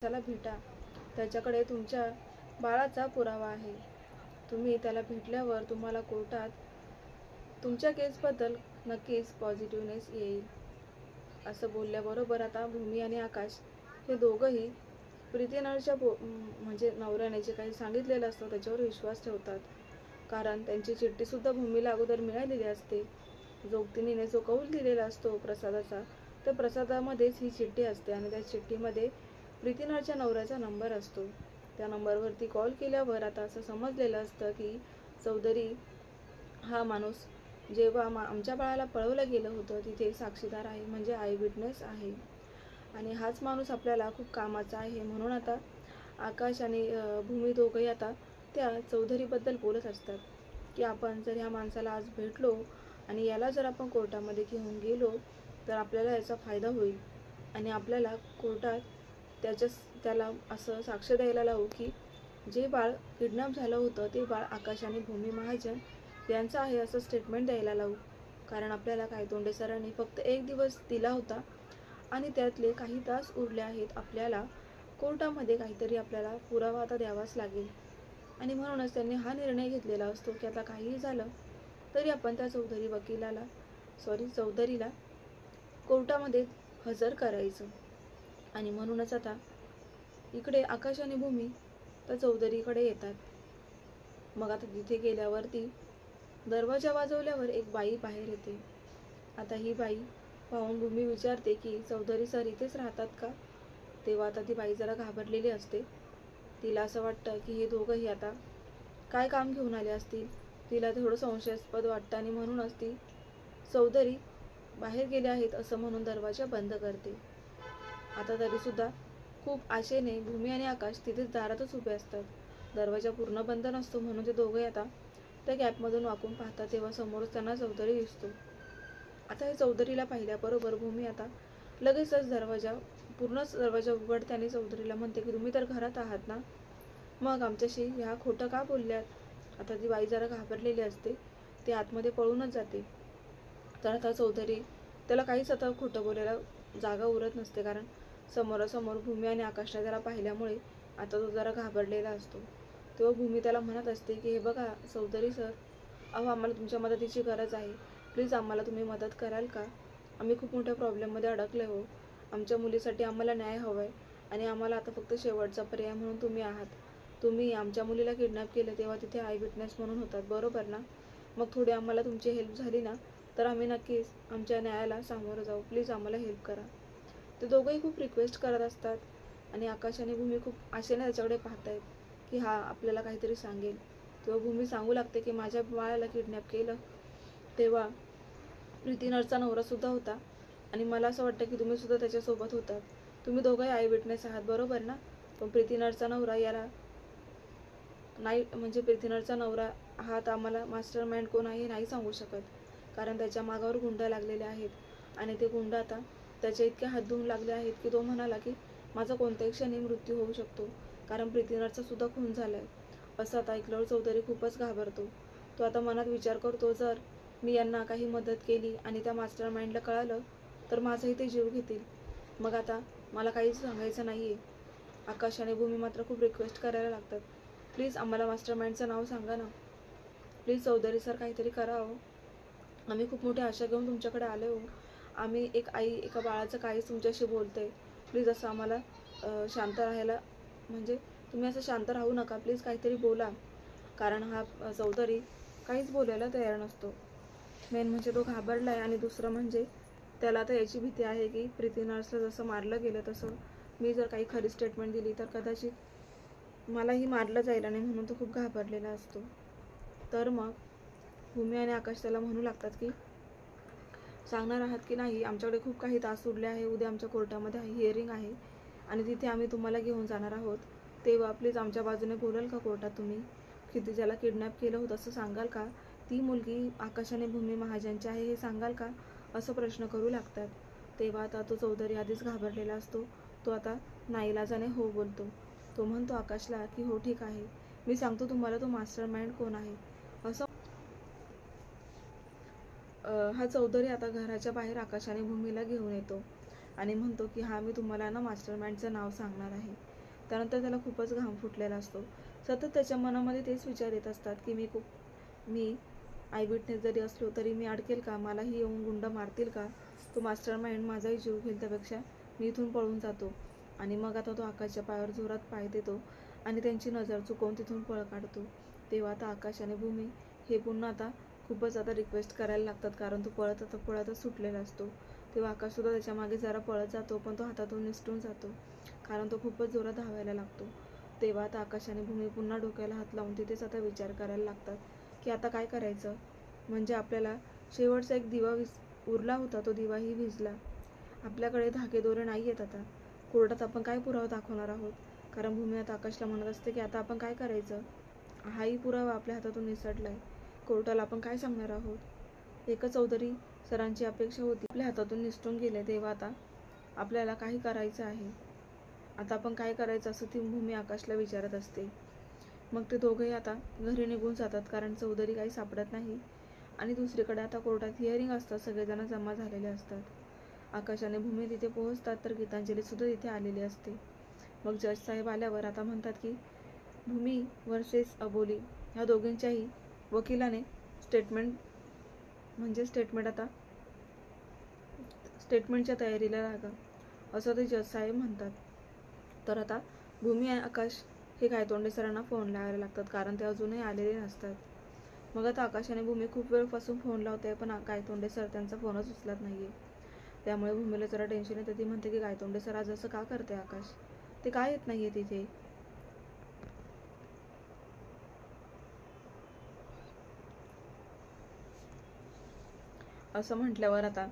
त्याला भेटा. त्याच्याकडे तुमच्या बाळाचा पुरावा आहे. तुम्ही त्याला भेटल्यावर तुम्हाला कोर्टात तुमच्या केसबद्दल नक्कीच पॉझिटिव्हनेस येईल. असं बोलल्याबरोबर आता भूमी आणि आकाश हे दोघंही प्रीतीनरच्या म्हणजे नवऱ्याने जे काही सांगितलेलं असतं त्याच्यावर विश्वास ठेवतात. कारण त्यांची चिठ्ठीसुद्धा भूमीला अगोदर मिळालेली असते. जोगतिनीने जो कौल दिलेला असतो प्रसादाचा, त्या प्रसादामध्येच ही चिठ्ठी असते आणि त्या चिठ्ठीमध्ये प्रीतीनरच्या नवऱ्याचा नंबर असतो. त्या नंबरवरती कॉल केल्यावर आता असं समजलेलं असतं की चौधरी हा माणूस जेव्हा आमच्या बाळाला पळवलं गेलं होतं तिथे साक्षीदार आहे, म्हणजे आय विटनेस आहे आणि हाच माणूस आपल्याला खूप कामाचा आहे. म्हणून आता आकाश आणि भूमी दोघंही आता त्या चौधरीबद्दल बोलत असतात की आपण जर ह्या माणसाला आज भेटलो आणि याला जर आपण कोर्टामध्ये घेऊन गेलो तर आपल्याला याचा फायदा होईल आणि आपल्याला कोर्टात त्याला असं साक्ष द्यायला लावू की जे बाळ किडनॅप झालं होतं ते बाळ आकाश आणि भूमी महाजन यांचं आहे असं स्टेटमेंट द्यायला लावू. कारण आपल्याला कायतोंडे सरांनी फक्त 1 दिवस दिला होता आणि त्यातले काही तास उरले आहेत. आपल्याला कोर्टामध्ये काहीतरी आपल्याला पुरावा आता द्यावाच लागेल आणि म्हणूनच त्यांनी हा निर्णय घेतलेला असतो की आता काहीही झालं तरी आपण त्या चौधरीला कोर्टामध्ये हजर करायचं. आणि म्हणूनच आता इकडे आकाश आणि भूमी त्या चौधरीकडे येतात. मग आता तिथे गेल्यावरती दरवाजा वाजवल्यावर एक बाई बाहेर येते. आता ही बाई पाहून भूमी विचारते की चौधरी सर इथेच राहतात का? तेव्हा आता ती बाई जरा घाबरलेली असते. तिला असं वाटतं की हे दोघंही आता काय काम घेऊन आले असतील. तिला थोडं संशयास्पद वाटतं आणि म्हणूनच ती चौधरी बाहेर गेले आहेत असं म्हणून दरवाजा बंद करते. आता तरीसुद्धा खूप आशेने भूमी आणि आकाश तिथेच दारातच उभे असतात. दरवाजा पूर्ण बंद नसतो म्हणून ते दोघे आता त्या गॅपमधून वाकून पाहतात. तेव्हा समोरच त्यांना चौधरी दिसतो. आता हे चौधरीला पाहिल्याबरोबर भूमी आता लगेचच पूर्णच दरवाजा उघडते आणि चौधरीला म्हणते की तुम्ही तर घरात आहात ना, मग आमच्याशी ह्या खोटं का बोलल्यात? आता ती बाई जरा घाबरलेली असते. ती आतमध्ये पळूनच जाते. तर आता चौधरी त्याला काहीच आता खोटं बोलायला जागा उरत नसते. कारण समोरासमोर भूमी आणि आकाशला त्याला पाहिल्यामुळे आता तो जरा घाबरलेला असतो. तेव्हा भूमी त्याला म्हणत असते की हे बघा चौधरी सर, आम्हाला तुमच्या मदतीची गरज आहे. प्लीज आम्हाला तुम्ही मदत कराल का? आम्ही खूप मोठ्या प्रॉब्लेममध्ये अडकले हो. आमच्या मुलीसाठी आम्हाला न्याय हवा आहे आणि आम्हाला आता फक्त शेवटचा पर्याय म्हणून तुम्ही आहात. तुम्ही आमच्या मुलीला किडनॅप केलं तेव्हा तिथे आय विटनेस म्हणून होतात, बरोबर ना? मग थोडी आम्हाला तुमची हेल्प झाली ना तर आम्ही नक्कीच आमच्या न्यायाला सामोरं जाऊ. प्लीज आम्हाला हेल्प करा. ते दोघंही खूप रिक्वेस्ट करत असतात आणि आकाश आणि भूमी खूप आशेने त्याच्याकडे पाहत आहेत की हा आपल्याला काहीतरी सांगेल. तेव्हा भूमी सांगू लागते की माझ्या बाळाला किडनॅप केलं तेव्हा प्रीतीनरचा नवरासुद्धा होता आणि मला असं वाटतं की तुम्ही सुद्धा त्याच्यासोबत होतात. तुम्ही दोघंही आय विटनेस आहात, बरोबर ना? पण प्रीतीनरचा नवरा याला नाही, म्हणजे प्रीतीनरचा नवरा हा आता आम्हाला मास्टर माइंड कोण आहे हे नाही सांगू शकत. कारण त्याच्या मागावर गुंड लागलेले आहेत आणि ते गुंड आता त्याच्या इतके हात धुवून लागले आहेत की तो म्हणाला की माझा कोणत्याही क्षणी मृत्यू होऊ शकतो. कारण प्रीतीनरचा सुद्धा खून झालाय. असं आता ऐकल्यावर चौधरी खूपच घाबरतो. तो आता मनात विचार करतो जर मी यांना काही मदत केली आणि त्या मास्टर माइंडला कळालं तर माझाही ते जीव घेतील. मग आता मला काहीच सांगायचं नाहीये. आकाश आणि भूमी मात्र खूप रिक्वेस्ट करायला लागतात, प्लीज आम्हाला मास्टर माइंडचं नाव सांगा ना. प्लीज चौधरी सर काहीतरी करा हो. आम्ही खूप मोठी आशा घेऊन तुमच्याकडे आलो हो. आम्ही एक आई एका बाळाचं काहीच तुमच्याशी बोलतोय. प्लीज असं आम्हाला शांत राहायला, म्हणजे तुम्ही असं शांत राहू नका. प्लीज काहीतरी बोला. कारण हा चौधरी काहीच बोलायला तयार नसतो. मेन म्हणजे तो घाबरला आहे आणि दुसरं म्हणजे त्याला तर याची भीती आहे की प्रीती नर्सला जसं मारलं गेलं तसं मी जर काही खरी स्टेटमेंट दिली तर कदाचित मलाही मारलं जाईल आणि म्हणून तो खूप घाबरलेला असतो. तर मग भूमी आणि आकाश त्याला म्हणू लागतात की सांगणार आहात की नाही? आमच्याकडे खूप काही तास उरले आहे. उद्या आमच्या कोर्टामध्ये हिअरिंग आहे आणि तिथे आम्ही तुम्हाला घेऊन जाणार आहोत. तेव्हा प्लीज आमच्या बाजूने बोलाल का कोर्टात तुम्ही? की ज्याला किडनॅप केलं होतं असं सांगाल का? ती मुलगी आकाश आणि भूमी महाजनची आहे हे सांगाल का? असं प्रश्न करू लागतात. तेव्हा आता तो चौधरी आधीच घाबरलेला असतो. तो आता नाईलाजाने हो बोलतो. तो म्हणतो आकाशला की हो ठीक आहे, मी सांगतो तुम्हाला तो मास्टर माइंड कोण आहे. असं हा चौधरी आता घराच्या बाहेर आकाश आणि भूमीला घेऊन येतो आणि म्हणतो की हा मी तुम्हाला ना मास्टर माइंडचं नाव सांगणार आहे. त्यानंतर त्याला खूपच घाम फुटलेला असतो. सतत त्याच्या मनामध्ये तेच विचार येत असतात की मी आय विटनेस जरी असलो तरी मी अडकेल का, मलाही येऊन गुंड मारतील का, तो मास्टर माइंड माझाही जीव घेईल, त्यापेक्षा मी इथून पळून जातो. आणि मग आता तो आकाशच्या पायावर जोरात पाय देतो आणि त्यांची नजर चुकवून तिथून पळ काढतो. तेव्हा आता आकाश आणि भूमी हे पुन्हा आता खूपच आता रिक्वेस्ट करायला लागतात, कारण तो पळतच सुटलेला असतो. तेव्हा आकाशसुद्धा त्याच्या मागे जरा पळत जातो, पण तो हातातून निसटून जातो, कारण तो खूपच जोरात धावायला लागतो. तेव्हा आता आकाश आणि भूमी पुन्हा डोक्याला हात लावून तिथेच आता विचार करायला लागतात की आता काय करायचं. म्हणजे आपल्याला शेवटचा एक दिवा उरला होता, तो दिवाही विझला. आपल्याकडे धागेदोरे नाही आहेत. आता कोर्टात आपण काय पुरावा दाखवणार आहोत, कारण भूमी आता आकाशला म्हणत असते की आता आपण काय करायचं, हाही पुरावा आपल्या हातातून निसटलाय, कोर्टाला आपण काय सांगणार आहोत. एकच चौधरी सरांची अपेक्षा होती, आपल्या हातातून निसटून गेले. तेव्हा आता आपल्याला काही करायचं आहे, आता आपण काय करायचं असं ती भूमी आकाशला विचारत असते. मग ते दोघंही आता घरी निघून जातात, कारण चौधरी काही सापडत नाही. आणि दुसरीकडे आता कोर्टात हिअरिंग असतं, सगळेजण जमा झालेले असतात. आकाश आणि भूमी तिथे पोहोचतात तर गीतांजली सुद्धा तिथे आलेली असते. मग जज साहेब आल्यावर आता म्हणतात की भूमी वर्सेस अबोली ह्या दोघींच्याही वकिलाने स्टेटमेंटच्या तयारीला लागा, असं ते जज साहेब म्हणतात. तर आता भूमी आणि आकाश हे गायतोंडे सरांना फोन लावायला लागतात, कारण ते अजूनही आलेले नसतात. मग आता आकाश आणि भूमी खूप वेळपासून फोन लावते, पण गायतोंडे सर त्यांचा फोनच उचलत नाहीये. त्यामुळे भूमीला जरा टेन्शन येतं. ती म्हणते की गायतोंडे सर आज असं का करते आकाश, ते काय येत नाहीये तिथे. असं म्हटल्यावर आता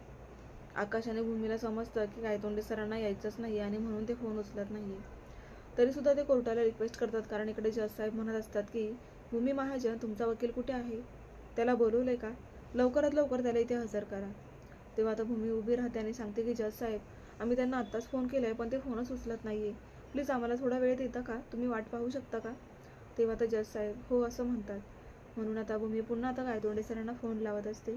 आकाश आणि भूमीला समजतं की गायतोंडे सरांना यायचंच नाही आणि म्हणून ते फोन उचलत नाहीये. तरीसुद्धा ते कोर्टाला रिक्वेस्ट करतात, कारण इकडे जज साहेब म्हणत असतात की भूमी महाजन, तुमचा वकील कुठे आहे, त्याला बोलवलंय का, लवकरात लवकर त्याला इथे हजर करा. तेव्हा आता भूमी उभी राहते आणि सांगते की जज साहेब, आम्ही त्यांना आत्ताच फोन केलाय, पण ते फोनच उचलत नाहीये, प्लीज आम्हाला थोडा वेळ देता का, तुम्ही वाट पाहू शकता का. तेव्हा आता जज साहेब हो असं म्हणतात. म्हणून आता भूमी पुन्हा आता गायतोंडे सरांना फोन लावत असते,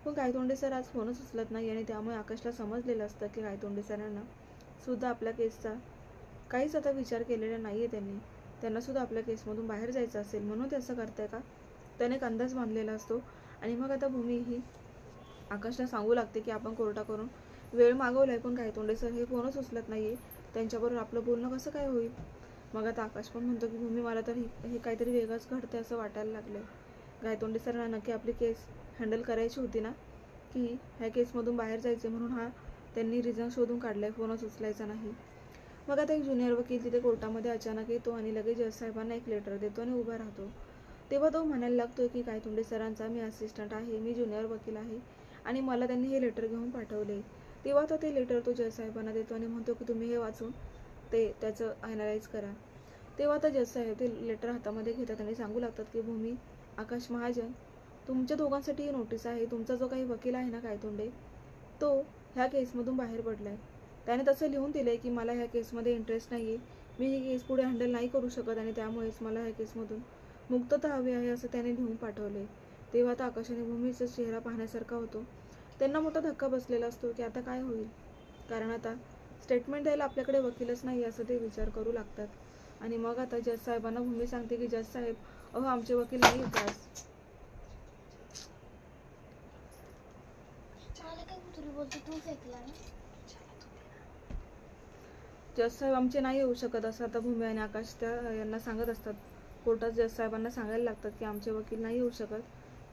पण गायतोंडे सर आज फोनच उचलत नाही. आणि त्यामुळे आकाशला समजलेलं असतं की गायतोंडे सरांना सुद्धा आपल्या केसचा काहीच आता विचार केलेला नाहीये, त्यांना सुद्धा आपल्या केसमधून बाहेर जायचं असेल म्हणून ते असं करताय का, त्याने एक अंदाज बांधलेला असतो. आणि मग आता भूमी ही आकाशला सांगू लागते की आपण कोर्टाकडून वेळ मागवलाय, पण गायतोंडे सर हे फोनच उचलत नाहीये, त्यांच्याबरोबर आपलं बोलणं कसं काय होईल. मग आता आकाश पण म्हणतो की भूमी, मला तर हे काहीतरी वेगळंच घडतंय असं वाटायला लागलंय. गायतोंडे सरांना नक्की आपली केस हँडल करायची होती ना, की ह्या केसमधून बाहेर जायचे म्हणून त्यांनी रिझन शोधून काढलाय, फोनच उचलायचा नाही. मग आता एक ज्युनियर वकील तिथे कोर्टामध्ये अचानक येतो आणि लगेच जज साहेबांना एक लेटर देतो आणि उभा राहतो. तेव्हा तो म्हणायला लागतो की गायतोंडे सरांचा मी असिस्टंट आहे, मी ज्युनियर वकील आहे आणि मला त्यांनी हे लेटर घेऊन पाठवले. तेव्हा आता ते लेटर तो जज साहेबांना देतो आणि म्हणतो की तुम्ही हे वाचून त्याचं ॲनालाइज करा. तेव्हा आता जज साहेब ते लेटर हातामध्ये घेतात आणि सांगू लागतात की भूमी, आकाश महाजन, तुमच्या दोघांसाठी ही नोटीस आहे. तुमचा जो काही वकील आहे ना गायतोंडे, तो ह्या केसमधून बाहेर पडलाय. त्याने तसं लिहून दिलंय की मला ह्या केसमध्ये इंटरेस्ट नाहीये, मी ही केस पुढे हँडल नाही करू शकत आणि त्यामुळेच मला ह्या केसमधून मुक्तता हवी आहे, असं त्याने लिहून पाठवले. तेव्हा आता आकाश आणि भूमीचा चेहरा पाहण्यासारखा होतो. त्यांना मोठा धक्का बसलेला असतो की आता काय होईल, कारण आता स्टेटमेंट द्यायला आपल्याकडे वकीलच नाही असं ते विचार करू लागतात. आणि मग आता जज साहेबांना भूमी सांगते की जज साहेब, अहो आमचे वकील नाही येतात. जज साहेब आमचे नाही येऊ शकत असं आता भूमी आणि आकाश यांना सांगत असतात. कोर्टात जज साहेबांना सांगायला लागतात की आमचे वकील नाही येऊ शकत,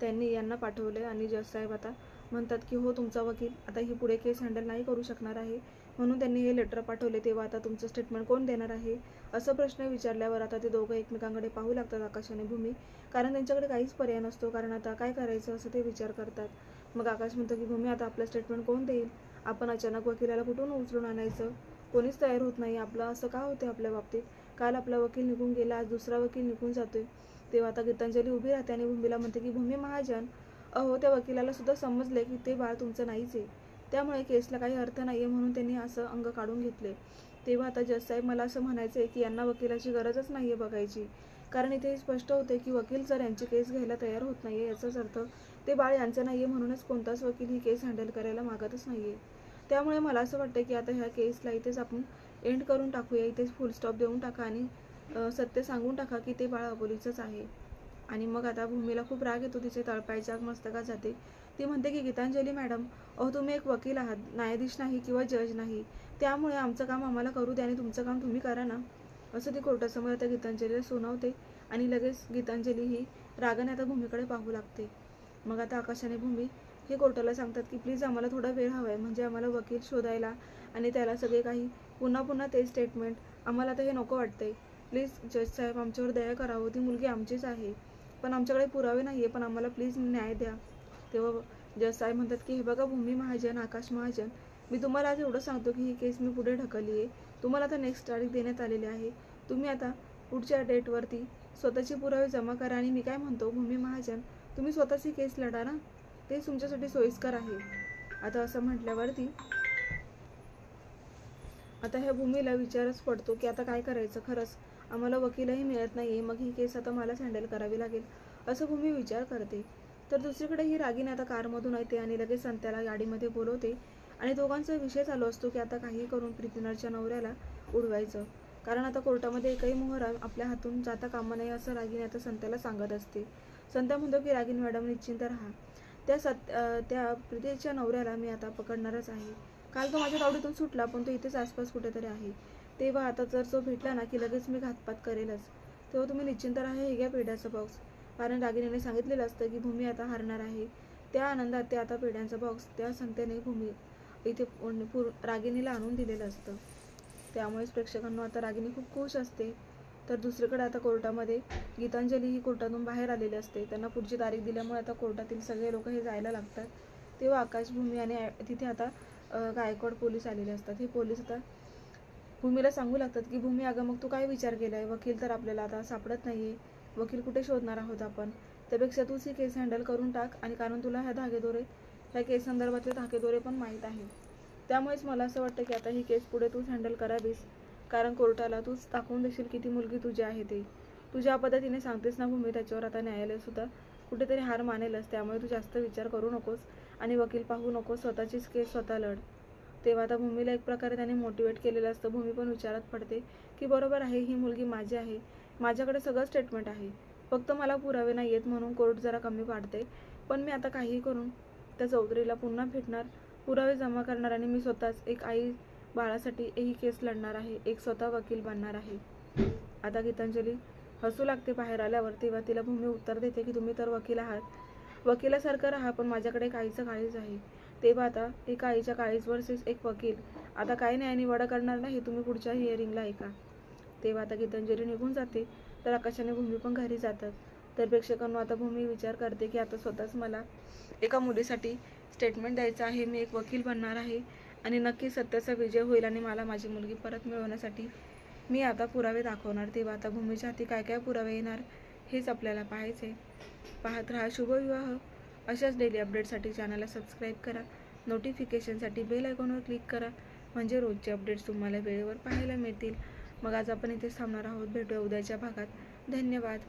त्यांनी यांना पाठवले. आणि जज साहेब आता म्हणतात की हो, तुमचा वकील आता ही पुढे केस हँडल नाही करू शकणार आहे, म्हणून त्यांनी हे लेटर पाठवले. तेव्हा आता तुमचं स्टेटमेंट कोण देणार आहे, असं प्रश्न विचारल्यावर आता ते दोघं एकमेकांकडे पाहू लागतात, आकाश आणि भूमी, कारण त्यांच्याकडे काहीच पर्याय नसतो, कारण आता काय करायचं असं ते विचार करतात. मग आकाश म्हणतो की भूमी, आता आपलं स्टेटमेंट कोण देईल, आपण अचानक वकिलाला कुठून उचलून आणायचं, कोणीच तयार होत नाही, आपलं असं का होतं आपल्या बाबतीत, काल आपला वकील निघून गेला, आज दुसरा वकील निघून जातोय. तेव्हा आता गीतांजली उभी राहते आणि भूमीला म्हणते की भूमी महाजन, अहो त्या वकिलाला सुद्धा समजले की ते बाळ तुमचं नाहीच आहे, त्यामुळे केसला काही अर्थ नाहीये, म्हणून त्यांनी असं अंग काढून घेतले. तेव्हा आता जज साहेब, मला असं म्हणायचंय की यांना वकिलाची गरजच नाहीये बघायची, कारण इथे स्पष्ट होते की वकील जर यांची केस घ्यायला तयार होत नाहीये, याचाच अर्थ ते बाळ यांचं नाहीये, म्हणूनच कोणताच वकील ही केस हँडल करायला मागतच नाहीये. त्यामुळे मला असं वाटतं की आता ह्या केसला इथेच आपण एंड करून टाकूया, इथेच फुल स्टॉप देऊन टाका आणि सत्य सांगून टाका की ते बाळ अबोलीचंच आहे. आणि मग आता भूमीला खूप राग येतो, तिचे तळपायच्या मस्तकात जाते. ती म्हणते की गीतांजली मॅडम, तुम्ही एक वकील आहात, न्यायाधीश नाही किंवा जज नाही, त्यामुळे आमचं काम आम्हाला करू द्या आणि तुमचं काम तुम्ही करा ना, असं ती कोर्टासमोर आता गीतांजलीला सुनावते. आणि लगेच गीतांजली ही रागाने आता भूमीकडे पाहू लागते. मग आता आकाश आणि भूमी हे कोर्टाला सांगतात की प्लीज आम्हाला थोडा वेळ हवा आहे, म्हणजे आम्हाला वकील शोधायला आणि त्याला सगळे काही पुन्हा पुन्हा ते स्टेटमेंट, आम्हाला आता हे नको वाटतंय. प्लीज जज साहेब आमच्यावर दया करावं, ती मुलगी आमचीच आहे, पण आमच्याकडे पुरावे नाही आहे, पण आम्हाला प्लीज न्याय द्या. तेव्हा जज साहेब म्हणतात की हे बघा भूमी महाजन, आकाश महाजन, मी तुम्हाला आज एवढं सांगतो की ही केस मी पुढे ढकलली आहे. तुम्हाला आता नेक्स्ट तारीख देण्यात आलेली आहे. तुम्ही आता पुढच्या डेटवरती स्वतःचे पुरावे जमा करा. आणि मी काय म्हणतो भूमी महाजन, तुम्ही स्वतःची केस लढा ना, ते तुमच्यासाठी सोयीस्कर आहे. आता असं म्हटल्यावरती आता ह्या भूमीला विचारच पडतो की आता काय करायचं, खरंच आम्हाला वकीलही मिळत नाही आहे, मग ही केस आता मलाच हँडल करावी लागेल, असं भूमी विचार करते. तर दुसरीकडे ही रागीने आता कारमधून येते आणि लगेच संत्याला गाडीमध्ये बोलवते आणि दोघांचा विषय चालू असतो की आता काही करून प्रीतीनरच्या नवऱ्याला उडवायचं, कारण आता कोर्टामध्ये एकही मोहर आपल्या हातून जाता कामा नये, असं रागीने आता संत्याला सांगत असते. संत्या म्हणतो की रागीन मॅडम निश्चिंत राहा, त्या प्रीतीच्या नवऱ्याला मी आता पकडणारच आहे. काल तो माझ्या तावडीतून सुटला, पण तो इथेच आसपास कुठेतरी आहे. तेव्हा आता जर तो भेटला ना की लगेच मी घातपात करेलच. तेव्हा तुम्ही निश्चिंत राहा, हे घ्या पेढ्याचा बॉक्स, कारण रागिणीने सांगितलेलं असतं की भूमी आता हारणार आहे. त्या आनंदात ते आता पेढ्यांचा बॉक्स त्या संत्याने भूमी इथे रागिणीला आणून दिलेलं असतं. त्यामुळेच प्रेक्षकांना आता रागिणी खूप खुश असते. तर दुसरीकडे आता कोर्टामध्ये गीतांजली ही कोर्टातून बाहेर आलेली असते. त्यांना पुढची तारीख दिल्यामुळे आता कोर्टातील सगळे लोक हे जायला लागतात. तेव्हा आकाश, भूमी आणि तिथे आता गायकवाड पोलीस आलेले असतात. हे पोलीस आता भूमीला सांगू लागतात की भूमी अगं मग तू काय विचार केलाय, वकील तर आपल्याला आता सापडत नाहीये, वकील कुठे शोधणार आहोत आपण, त्यापेक्षा तूच ही केस हँडल करून टाक, आणि कारण तुला ह्या केस संदर्भातले धागेदोरे पण माहीत आहे, त्यामुळेच मला असं वाटतं की आता ही केस पुढे तूच हँडल करावीस, कारण कोर्टाला तूच दाखवून देशील की ती मुलगी तुझी आहे ते. तुझ्या पद्धतीने सांगतेस ना भूमी, त्याच्यावर आता न्यायालयसुद्धा कुठेतरी हार मानेलच, त्यामुळे तू जास्त विचार करू नकोस आणि वकील पाहू नकोस, स्वतःचीच केस स्वतः लढ. तेव्हा आता भूमीला एक प्रकारे त्याने मोटिवेट केलेलं असतं. भूमी पण विचारात पडते की बरोबर आहे, ही मुलगी माझी आहे, माझ्याकडे सगळं स्टेटमेंट आहे, फक्त मला पुरावे नाही आहेत म्हणून कोर्ट जरा कमी पाडते, पण मी आता काहीही करून त्या चौधरीला पुन्हा भेटणार, पुरावे जमा करणार आणि मी स्वतःच एक आई बाळासाठी ही केस लढणार आहे, एक स्वतः वकील बनणार आहे. आता गीतांजली हसू लागते बाहेर आल्यावर. तेव्हा तिला भूमी उत्तर देते की तुम्ही तर वकील आहात, वकिलासारखं राहा, पण माझ्याकडे एक आईचं काळीज आहे. तेव्हा आता एका आईच्या काळीज वर्सेस एक वकील, आता काय न्यायनिवाडा करणार नाही, तुम्ही पुढच्या हिअरिंगला ऐका. तेव्हा आता गीतांजली निघून जाते. तर आकाशाने भूमी पण घरी जातात. तर प्रेक्षकांना आता भूमी विचार करते की आता स्वतःच मला एका मुलीसाठी स्टेटमेंट द्यायचं आहे, मी एक वकील बनणार आहे आणि नक्की सत्याचा विजय होईल आणि मला माझी मुलगी परत मिळवण्यासाठी मी आता पुरावे दाखवणार. तेव्हा आता भूमीच्या हाती काय काय पुरावे येणार हेच आपल्याला पाहायचे. पाहत राहा शुभविवाह. अशाच डेली अपडेटसाठी चॅनलला सबस्क्राईब करा, नोटिफिकेशनसाठी बेल आयकॉनवर क्लिक करा, म्हणजे रोजचे अपडेट्स तुम्हाला वेळेवर पाहायला मिळतील. मग आज आपण इथेच थांबणार आहोत, भेटूया उद्याच्या भागात. धन्यवाद.